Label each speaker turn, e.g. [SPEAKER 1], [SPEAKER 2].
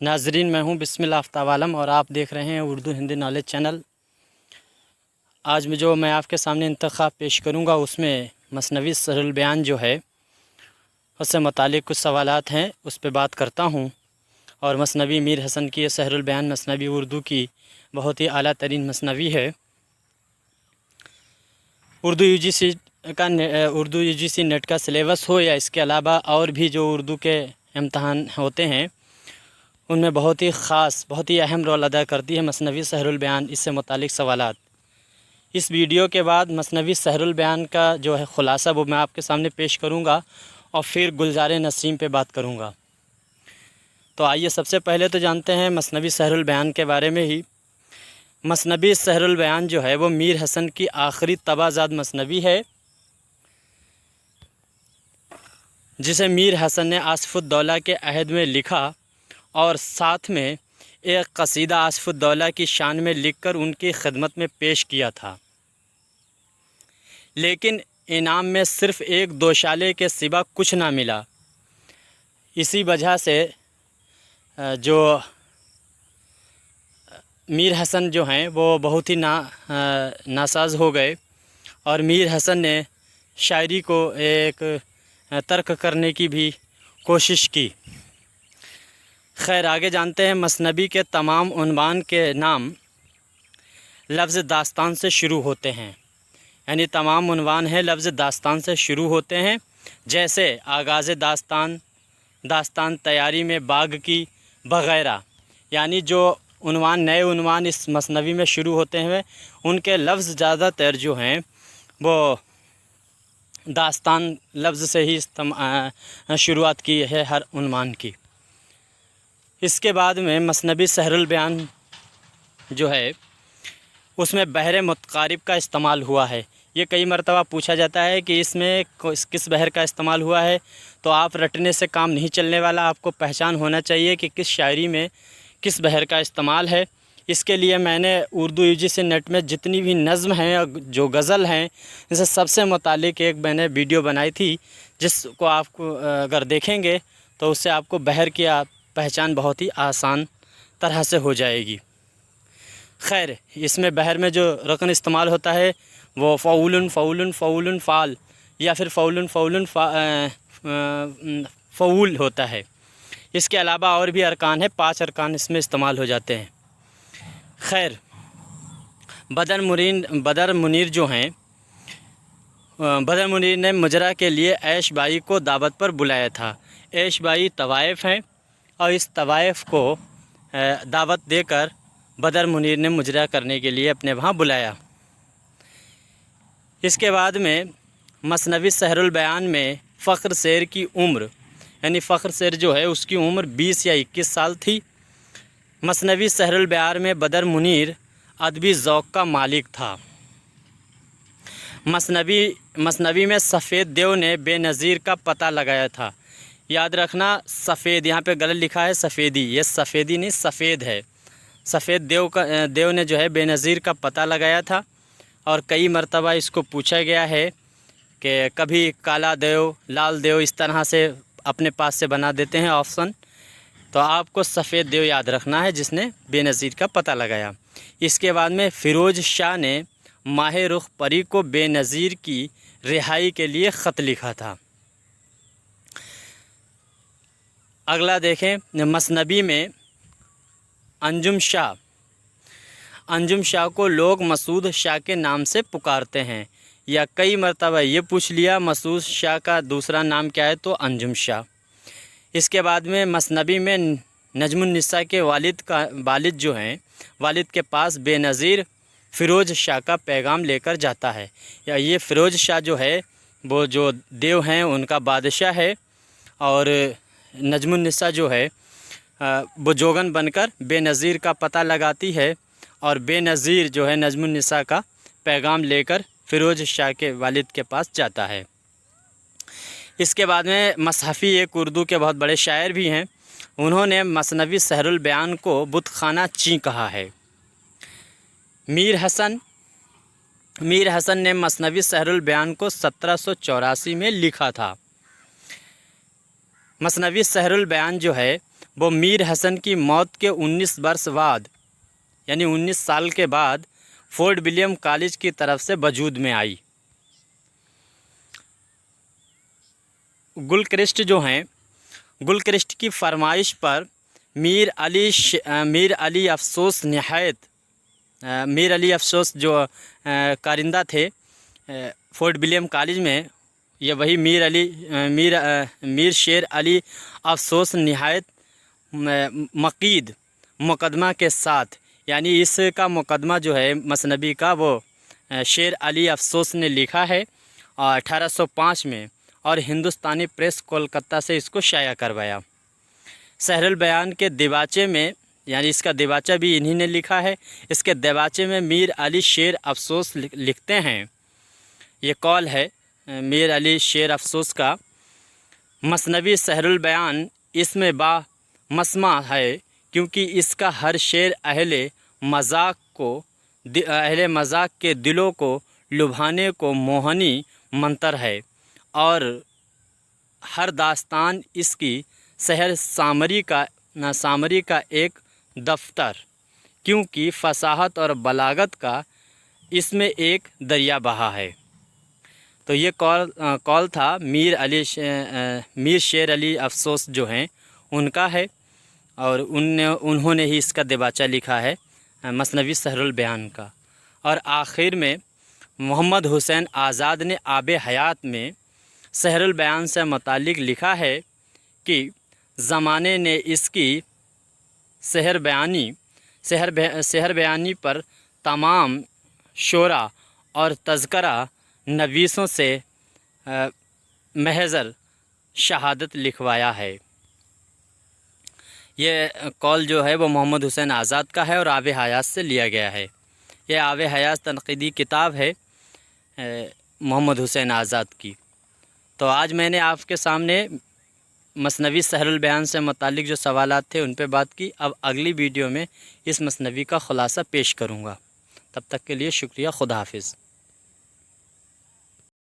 [SPEAKER 1] नाजरीन, मैं हूं बिस्मिल्लाह आफ्ताब आलम और आप देख रहे हैं उर्दू हिंदी नॉलेज चैनल। आज मैं आपके सामने इंतखाब पेश करूंगा, उसमें मसनवी सहरुल बयान जो है उससे मुतालिक कुछ सवालात हैं, उस पर बात करता हूं। और मसनवी मीर हसन की सहरुल बयान मसनवी उर्दू की बहुत ही आला तरीन मसनवी है। उर्दू यूजीसी नेट का सिलेबस हो या इसके अलावा और भी जो उर्दू के इम्तहान होते हैं, उनमें बहुत ही ख़ास, बहुत ही अहम रोल अदा करती है मसनवी सहरुल बयान। इससे मुतालिक सवालात इस वीडियो के बाद मसनवी सहरुल बयान का जो है ख़ुलासा वो मैं आपके सामने पेश करूंगा और फिर गुलजार नसीम पे बात करूंगा। तो आइए सबसे पहले तो जानते हैं मसनवी सहरुल बयान के बारे में ही। मसनवी सहरुल बयान जो है वो मीर हसन की आखिरी तबाज़ाद मसनवी है, जिसे मीर हसन ने आसिफ़ुद्दौला के अहद में लिखा और साथ में एक कसीदा आसिफ़ुद्दौला की शान में लिखकर उनकी खिदमत में पेश किया था। लेकिन इनाम में सिर्फ़ एक दोशाले के सिवा कुछ ना मिला। इसी वजह से जो मीर हसन जो हैं वो बहुत ही नासाज हो गए और मीर हसन ने शायरी को एक तर्क करने की भी कोशिश की। खैर, आगे जानते हैं। मसनवी के तमाम उन्वान के नाम लफ्ज़ दास्तान से शुरू होते हैं, यानी तमाम उन्वान हैं लफ्ज़ दास्तान से शुरू होते हैं। जैसे आगाज़ दास्तान, दास्तान तैयारी में बाग की वग़ैरह, यानी जो उन्वान नए उन्वान इस मसनवी में शुरू होते हैं उनके लफ्ज़ ज़्यादातर जो हैं वो दास्तान लफ्ज़ से ही शुरुआत की है हर उन्वान की। इसके बाद में मसनवी सहरुल बयान जो है उसमें बहर मुतक़ारिब का इस्तेमाल हुआ है। ये कई मरतबा पूछा जाता है कि इसमें किस बहर का इस्तेमाल हुआ है, तो आप रटने से काम नहीं चलने वाला, आपको पहचान होना चाहिए कि किस शायरी में किस बहर का इस्तेमाल है। इसके लिए मैंने उर्दू यूजीसी नेट में जितनी भी नज़्म हैं, जो गज़ल हैं, इनसे सबसे मुतालिक एक मैंने वीडियो बनाई थी, जिसको आपको अगर देखेंगे तो उससे आपको बहर की पहचान बहुत ही आसान तरह से हो जाएगी। खैर, इसमें बहर में जो रकन इस्तेमाल होता है वो फ़ौलुन फ़ौलुन फ़ौलुन फ़ाल या फिर फ़ौलुन फ़ौलुन फ़ऊल होता है। इसके अलावा और भी अरकान है, 5 अरकान इसमें इस्तेमाल हो जाते हैं। खैर, बदर मुनीर जो हैं, बदर मुनीर ने मुजरा के लिए ऐश बाई को दावत पर बुलाया था। ऐश बाई तवाइफ़ हैं और इस तवाइफ़ को दावत देकर बदर मुनीर ने मुजरा करने के लिए अपने वहाँ बुलाया। इसके बाद में मसनवी सहरुल बयान में फ़ख्र शेर की उम्र, यानी फ़ख्र शेर जो है उसकी उम्र 20 या 21 साल थी। मसनवी सहरुल बयान में बदर मुनीर अदबी ज़ौक़ का मालिक था। मसनवी में सफ़ेद देव ने बेनज़ीर का पता लगाया था। याद रखना, सफ़ेद यहाँ पे गलत लिखा है, सफ़ेदी, ये सफ़ेदी नहीं सफ़ेद है। सफ़ेद देव ने जो है बेनज़ीर का पता लगाया था और कई मरतबा इसको पूछा गया है कि कभी काला देव, लाल देव, इस तरह से अपने पास से बना देते हैं ऑप्शन। तो आपको सफ़ेद देव याद रखना है जिसने बेनज़ीर का पता लगाया। इसके बाद में फ़िरोज़ शाह ने माहे रुख परी को बेनज़ीर की रिहाई के लिए ख़त लिखा था। अगला देखें, मसनवी में अंजुम शाह को लोग मसूद शाह के नाम से पुकारते हैं, या कई मरतबा ये पूछ लिया मसूद शाह का दूसरा नाम क्या है, तो अंजुम शाह। इसके बाद में मसनवी में नजमुन्निसा के वालिद जो हैं, वालिद के पास बेनज़ीर फ़िरोज़ शाह का पैगाम लेकर जाता है। या ये फ़िरोज़ शाह जो है वो जो देव हैं उनका बादशाह है और नजमुन्निसा जो है वो जोगन बनकर बेनज़ीर का पता लगाती है और बेनज़ीर जो है नजमुन्निसा का पैगाम लेकर फ़िरोज़ शाह के वालिद के पास जाता है। इसके बाद में मसहफ़ी एक उर्दू के बहुत बड़े शायर भी हैं, उन्होंने मसनवी सहरुल बयान को बुतखाना ची कहा है। मीर हसन ने मसनवी सहरुल बयान को 1784 में लिखा था। मसनवी सहरुल बयान जो है वो मीर हसन की मौत के 19 वर्ष बाद यानी 19 साल के बाद फोर्ट विलियम कॉलेज की तरफ से वजूद में आई। गुलक्रिस्ट जो हैं, गुलक्रिस्ट की फरमाइश पर मीर अली अफसोस मीर अली अफसोस जो कारिंदा थे फोर्ट विलियम कॉलेज में, ये वही मीर शेर अली अफसोस नहायत मकीद मुकदमा के साथ, यानी इसका मुकदमा जो है मसनबी का वो शेर अली अफसोस ने लिखा है 1805 में, और हिंदुस्तानी प्रेस कोलकाता से इसको शाया करवाया। सहरुल बयान के दिबाचे में, यानी इसका दिबाचा भी इन्हीं ने लिखा है, इसके दिबाचे में मीर अली शेर अफसोस लिखते हैं। ये कौल है मीर अली शेर अफसोस का, मसनबी सहरुल बयान इसमें मसमा है क्योंकि इसका हर शेर अहले मजाक के दिलों को लुभाने को मोहनी मंतर है, और हर दास्तान इसकी शहर सामरी का एक दफ्तर, क्योंकि फसाहत और बलागत का इसमें एक दरिया बहा है। तो ये कॉल था मीर शेर अली अफसोस जो हैं उनका है, और उन्होंने ही इसका दिबाचा लिखा है मसनवी सहरुल बयान का। और आखिर में मोहम्मद हुसैन आज़ाद ने आबे हयात में सहरुल बयान से मुतालिक लिखा है कि ज़माने ने इसकी सहर बयानी पर तमाम शोरा और तज़करा नवीसों से महज़र शहादत लिखवाया है। ये कॉल जो है वो मोहम्मद हुसैन आज़ाद का है और आबे हयात से लिया गया है। ये आबे हयात तनक़ीदी किताब है मोहम्मद हुसैन आज़ाद की। तो आज मैंने आपके सामने मसनवी सहरुल बयान से मुतालिक जो सवालात थे उन पे बात की। अब अगली वीडियो में इस मसनवी का ख़ुलासा पेश करूँगा। तब तक के लिए शुक्रिया। खुदा हाफिज़।